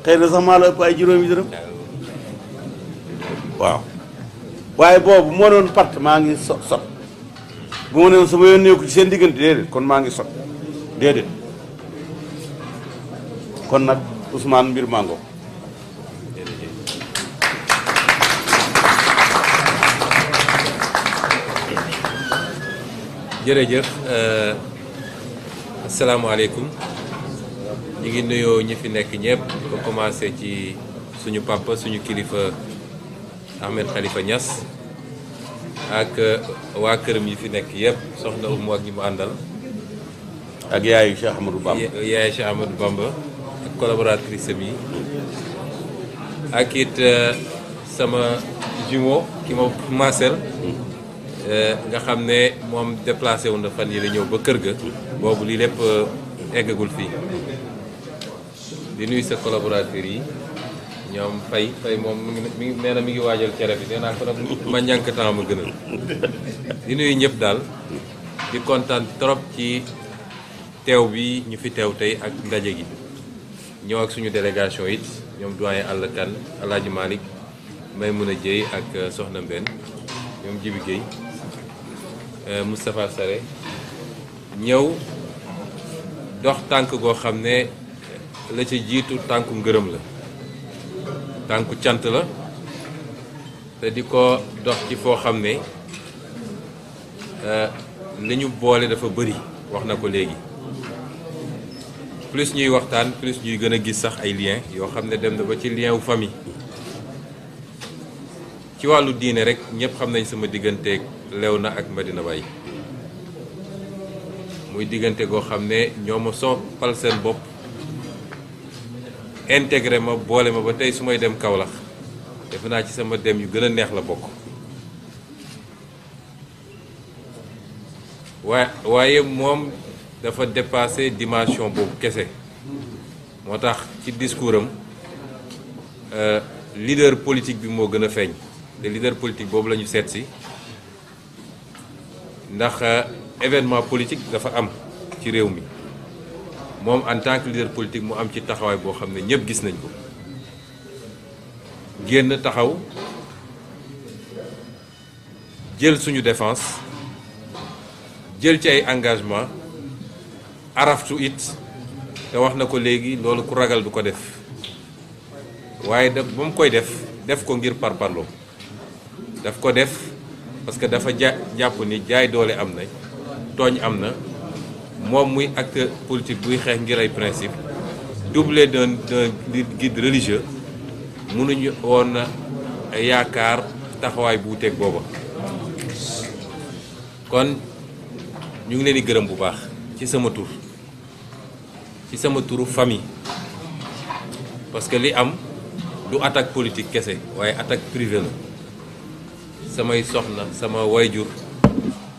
xëy na sax maa la ëpp ay juróomi dërëm waaw waaye boobu moo doon part maa ngi sot bu ma ne sama yoon nekku ci seen diggante déedéet kon maa ngi sot déedéet kon nag Ousmane mbir mango jërëjëf asalaamaaleykum ñu ngi nuyoo ñi fi nekk ñëpp ko commencé ci suñu papa suñu kilifa Ahmed Khalifa Niass ak waa këram yi fi nekk yëpp soxna Umu ak ñi mu àndal ak yaayu Cheikh Amadou Bamba yaayu Cheikh Amadou Bamba ak collaboratrice am yi ak it sama jumeau ki ma Marcel nga xam ne moom déplacé wu na fan yi la ñëw ba kër ga boobu lii lépp eggagul fii di nuyu sa collaborateur yi ñoom fay moom mi ngi nee na mi ngi waajal cere bi nee naa ko nag ma ñànk temps ma gënal di nuyu ñëpp daal di kontaan trop ci teew bi ñu fi teew tey ak ndaje gi ñëw ak suñu délégation it ñoom doyen Alla Kane Alaaji Malick Maymouna Dieye ak Soxna Mbène ñoom Jibi Gueye Moustapha Sare ñëw dox tànk goo xam ne la ci jiitu tànku ngërëm la tànku cant la te di ko dox ci foo xam ne li ñu boole dafa bëri wax na ko léegi plus ñuy waxtaan plus ñuy gën a gis sax ay lien yoo xam ne dem na ba ci lien wu famille ci wàllu diine rek ñëpp xam nañ sama digganteeg Léona ak Medina Baye muy diggante goo xam ne ñoo ma soppal seen bopp intégré ma boole ma ba tey su may dem Kaolack defe naa ci sama dem yu gën a neex la bokk waaye moom dafa dépassé dimension boobu kese moo tax ci discours am leader politique bi moo gën a feeñ te leader politique boobu la ñu seet si ndax événement politique dafa am ci réew mi moom en tant que leader politique mu am ci taxawaay boo xam ne ñëpp gis nañ ko génn taxaw jël suñu défense jël ci ay engagement araftu it te wax na ko léegi loolu ku ragal du ko def waaye ba mu koy def ko ngir parparloo daf ko def parce que dafa jàpp ni jaay doole am na tooñ am na moom muy acteur politique buy xeex ngir ay principe doublé d'un guide religieux mënuñu woon yaakaar taxawaay bu wuteeg booba kon ñu ngi leen di gërëm bu baax ci sama tur ci sama turu famille parce que li am du attaque politique kese waaye attaque privée la samay soxna sama wayjur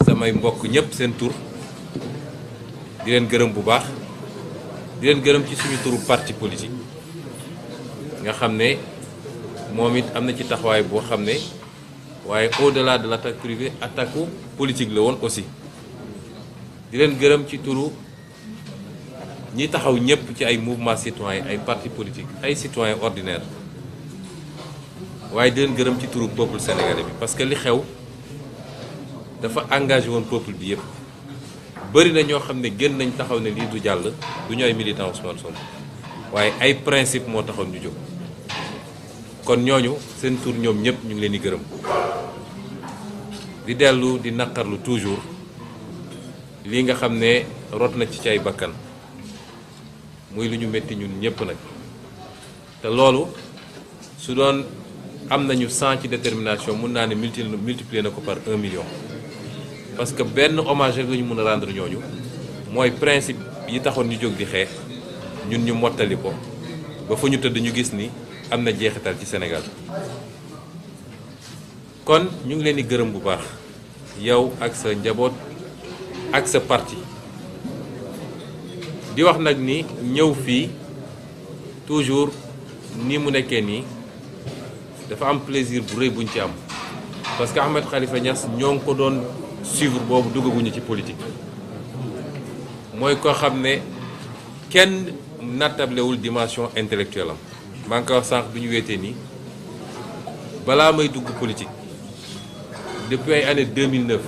samay mbokk ñëpp seen tur di leen gërëm bu baax di leen gërëm ci suñu turu parti politique nga xam ne moom it am na ci taxawaay boo xam ne waaye au-delà de l'attaque privée attaque politique la woon aussi di leen gërëm ci turu ñi taxaw ñëpp ci ay mouvement citoyen ay parti politique ay citoyen ordinaire waaye di leen gërëm ci turu peuple sénégalais bi parce que li xew dafa engagé woon peuple bi yëpp bëri na ñoo xam ne gën nañ taxaw ne lii du jàll du ñu ay militant Ousmane Sonko waaye ay principe moo taxoon ñu jóg kon ñooñu seen tur ñoom ñëpp ñu ngi leen di gërëm di dellu di naqarlu toujours lii nga xam ne rot na ci ay bakkan muy lu ñu métti ñun ñëpp nag te loolu su doon am nañu 100 ci détermination mun naa ne multiplier na ko par 1 million parce que benn hommage rek la ñu mën a rendre ñooñu mooy principe yi taxoon ñu jóg di xeex ñun ñu mottali ko ba fa ñu tëdd ñu gis ni am na jeexital ci Sénégal kon ñu ngi leen di gërëm bu baax yow ak sa njaboot ak sa parti di wax nag ni ñëw fii toujours ni mu nekkee nii dafa am plaisir bu rëy buñ ci am parce que Ahmed Khalifa Niass ñoo ngi ko doon suivre boobu duggaguñu ci politique mooy koo xam ne kenn nattablewul dimension intellectuelle am maa ngi koy wax sànq bi ñu weetee nii balaa may dugg politique depuis ay année 2009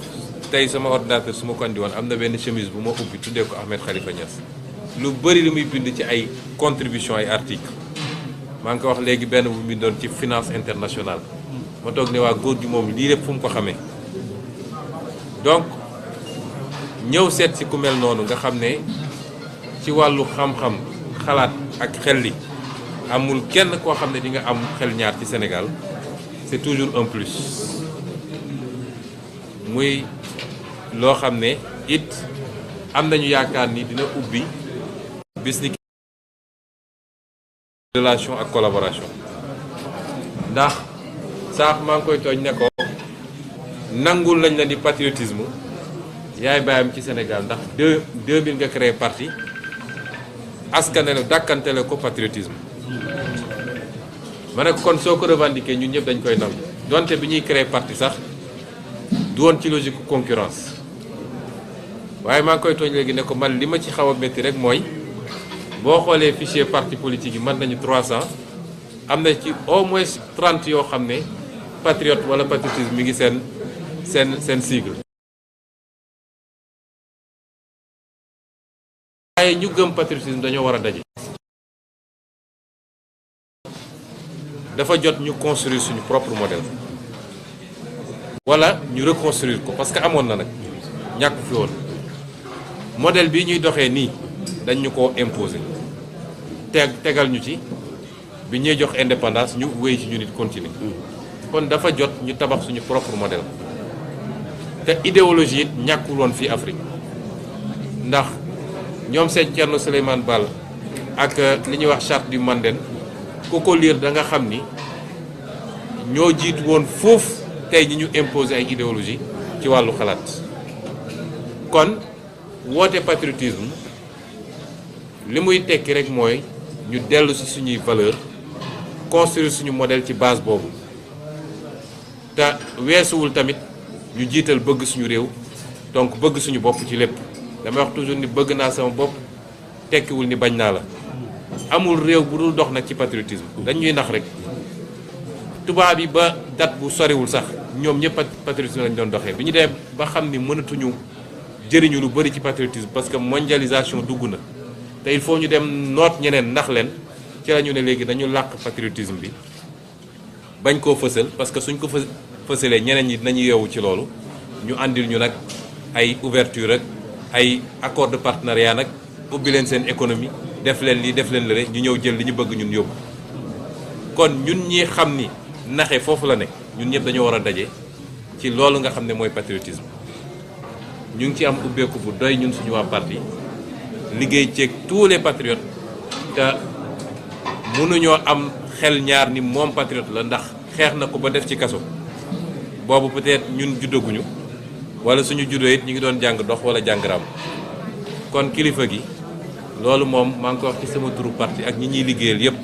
tey sama ordinateur su ma ko andi woon am na benn chemise bu ma ubbi tuddee ko Ahmed Khalifa Niass lu bëri li muy bind ci ay contribution ay article maa ngi ko wax léegi benn bu bindoon ci finance internationale ma toog ne waa góor gi moom lii lépp fu mu ko xamee donc ñëw seet si ku mel noonu nga xam ne ci wàllu xam-xam xalaat ak xel li amul kenn koo xam ne di nga am xel ñaar ci Sénégal c'est toujours un plus muy loo xam ne it am nañu yaakaar ni dina ubbi bis ni relation ak collaboration ndax saax maa ngi koy tooñ ne ko nangul lañ la ni patriotisme yaay bàyyam ci Sénégal ndax 2000 nga créé parti askanele dàkkantele ko patriotisme ma ne ko kon soo ko revendiqué ñun ñëpp dañ koy nangu donte bi ñuy créé parti sax du woon ci logique concurrence waaye maa ngi koy tooñ léegi ne ko man li ma ci xaw a métti rek mooy boo xoolee fichier parti politique yi mën nañu 300 am na ci au moins 30 yoo xam ne patriote wala patriotisme mi ngi seen sigle. waaye ñu gëm patriotisme dañoo war a daje. dafa jot ñu construire suñu propre modèle wala ñu reconstruire ko parce que amoon na nag ñàkk fi woon modèle bi ñuy doxee nii dañ ñu ko imposer tegal ñu ci bi ñuy jox indépendance ñu wéy ci ñu nit continuer kon dafa jot ñu tabax suñu propre modèle te idéologie it ñàkkul woon fii Afrique ndax ñoom seen Thierno Souleymane Baal ak li ñuy wax charte du Mandem ku ko lire da nga xam ni ñoo jiitu woon foofu tey ñi ñu imposer ay idéologie ci wàllu xalaat kon woote patriotisme li muy tekki rek mooy ñu dellu ci suñuy valeur construire suñu modèle ci base boobu te weesuwul tamit ñu jiital bëgg suñu réew donc bëgg suñu bopp ci lépp damay wax toujours ni bëgg naa sama bopp tekkiwul ni bañ naa la amul réew bu dul dox nag ci patriotisme dañuy nax rek tubaab yi ba date bu soriwul sax ñoom ñëpp patriotisme lañ doon doxee bi ñu dee ba xam ni mënatuñu jëriñu lu bëri ci patriotisme parce que mondialisation dugg na te il faut ñu dem noot ñeneen ndax leen ci la ñu ne léegi dañu làq patriotisme bi bañ koo fësal parce que suñ ko fësalee ñeneen ñi dinañu yeewu ci loolu ñu àndil ñu nag ay ouverture ak ay accord de partenariat nag ubbi leen seen économie def leen lii def leen lële ñu ñëw jël li ñu bëgg ñun yóbbu kon ñun ñi xam ni naxe foofu la ne ñun ñëpp dañoo war a daje ci loolu nga xam ne mooy patriotisme ñu ngi ci am ubbeeku bu doy ñun suñu waa parti liggéey ceeg tous les patriotes te mënuñoo am xel ñaar ni moom patriote la ndax xeex na ko ba def ci kaso boobu peut-être ñun juddaguñu wala suñu juddoo it ñu ngi doon jàng dox wala jàng raam kon kilifa gi loolu moom maa ngi ko wax ci sama turu parti ak ñi ñuy liggéeyal yépp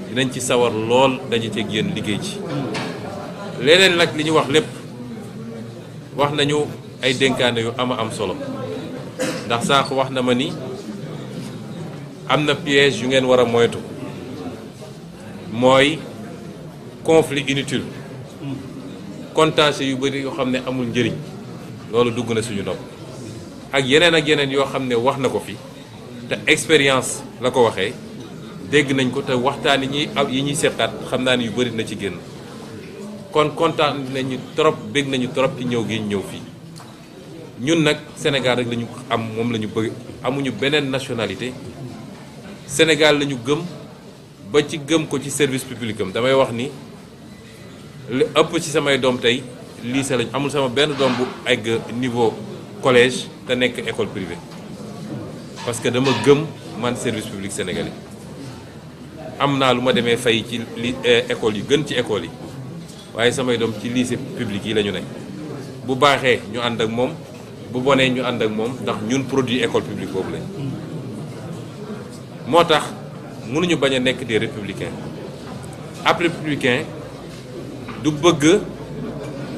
dinañ ci sawar lool daje ceeg yéen liggéey ci leneen nag li ñu wax lépp wax nañu ay dénkaane yu am solo ndax sànq wax na ma ni am na piège yu ngeen war a moytu mooy conflit inutile contentieux yu bëri yoo xam ne amul njëriñ loolu dugg na suñu nopp ak yeneen yoo xam ne wax na ko fi te expérience la ko waxee dégg nañ ko te waxtaan yi ñuy seetaat xam naa ne yu bëri na ci génn kon kontaan nañu trop bég nañu trop ci ñëw gi ñëw fii ñun nag Sénégal rek lañu am moom la ñu bëgg amuñu beneen nationalité Sénégal lañu gëm ba ci gëm ko ci service public am damay wax ni li ëpp ci samay doom tey lycée lañu amul sama benn doom bu egg niveau collège te nekk école privée parce que dama gëm man service public sénégalais am naa lu ma demee fay ci école yi gën ci école yi waaye samay doom ci lycée public yi la ñu ne bu baaxee ñu ànd ak moom bu bonee ñu ànd ak moom ndax ñun produit école publique boobu lañ moo tax mënuñu bañ a nekk des républicains ab républicain du bëgg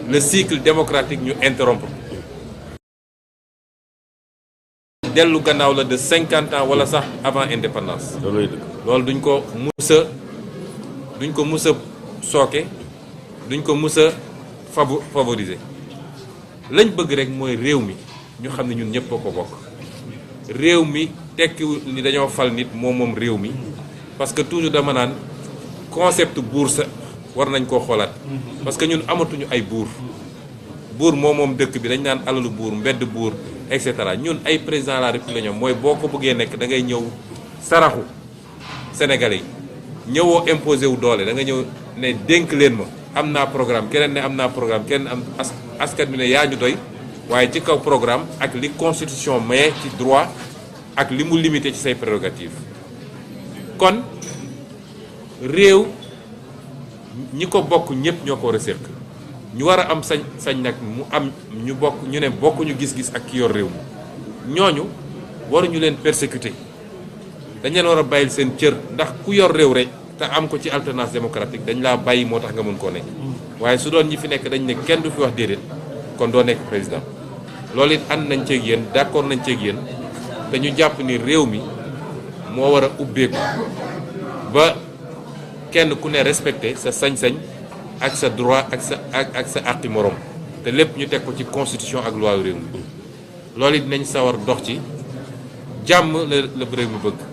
le cycle démocratique ñu interrompre dellu gannaaw la de 50 ans wala sax avant indépendance loolu duñ ko musa duñ ko mus a sooke duñ ko mus a favoriser lañ bëgg rek mooy réew mi ñu xam ne ñun ñëpp a ko bokk réew mi tekkiwul ni dañoo fal nit moom réew mi parce que toujours dama naan concept buur sa war nañ koo xoolaat parce que ñun amatuñu ay buur moom dëkk bi dañ naan alalu buur mbedd buur et cetera ñun ay président de la république ñoom mooy boo ko bëggee nekk da ngay ñëw saraxu sénégalais yi ñëwoo imposé wu doole da nga ñëw ne dénk leen ma am naa programme keneen ne am naa programme keneen am askan bi ne yaa ñu doy waaye ci kaw programme ak li constitution maye ci droit ak li mu limité ci say prérogatives kon réew ñi ko bokk ñëpp ñoo ko war a séq ñu war a am sañ nag mu am ñu bokk ñu ne bokkuñu gis-gis ak ki yor réew mi ñooñu waruñu leen persécuter dañ leen war a bàyyil seen cër ndax ku yor réew rek te am ko ci alternance démocratique dañ laa bàyyi moo tax nga mën koo nekk waaye su doon ñi fi nekk dañ ne kenn du fi wax déedéet kon doo nekk président loolu it ànd nañ ceeg yéen d'accord nañ ceeg yéen te ñu jàpp ni réew mi moo war a ubbeeku ba kenn ku ne respecté sa sañ-sañ ak sa droit ak sa àqi morom te lépp ñu teg ko ci constitution ak loi réew mi loolu it dinañ sawar dox ci jàmm la réew mi bëgg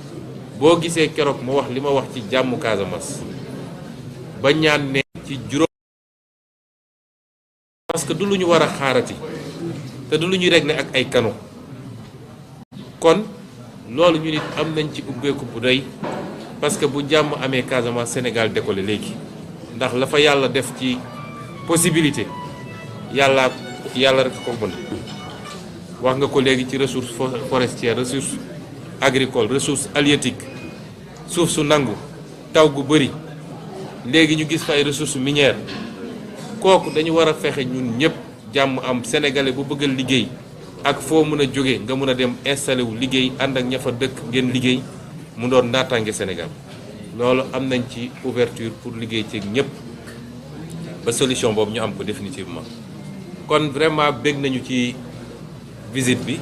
boo gisee keroog ma wax li ma wax ci jàmmu Casamance ba ñaan ne ci juróom parce que du lu ñu war a xaarati te du lu ñuy régler ak ay kanu kon loolu ñu nit am nañ ci ubbeeku bu doy parce que bu jàmm amee Casamance Sénégal décollé léegi ndax la fa yàlla def ci possibilité yàlla rek ko mën wax nga ko léegi ci ressource forestière ressource agricole ressource halieutique suuf su nangu taw gu bëri léegi ñu gis fa ay ressources minières kooku dañu war a fexe ñun ñëpp jàmm am sénégalais bu bëgg a liggéey ak foo mën a jóge nga mën a dem installé wu liggéey ànd ak ña fa dëkk ngeen liggéey mu doon naataange Sénégal loolu am nañ ci ouverture pour liggéey ci ñëpp ba solution boobu ñu am ko définitivement kon vraiment bég nañu ci visite bi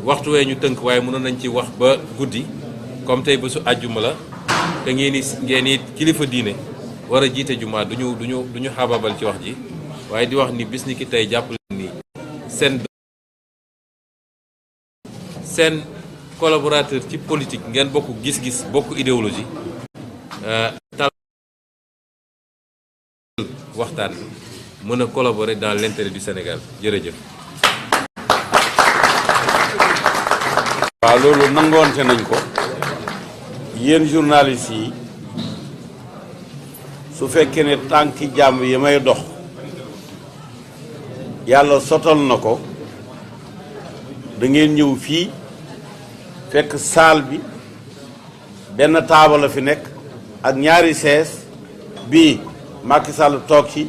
waxtu wee ñu tënk waaye mënoon nañ ci wax ba guddi comme tey bésu àjjuma la te ngeen it kilifa diine war a jiite jumaa duñu xababal ci wax ji waaye di wax ni bis ni ki tey jàpp leen ni seen collaborateur ci politique ngeen bokk gis-gis bokk idéologie tal waxtaan mën a collaborer dans l'intérêt du Sénégal jërëjëf. waaw loolu nangoonte nañ ko yéen journalistes yi su fekkee ne tànki jàmm yi may dox yàlla sotal na ko da ngeen ñëw fii fekk salle bi benn taabal la fi nekk ak ñaari sees bii Macky Sall toog ci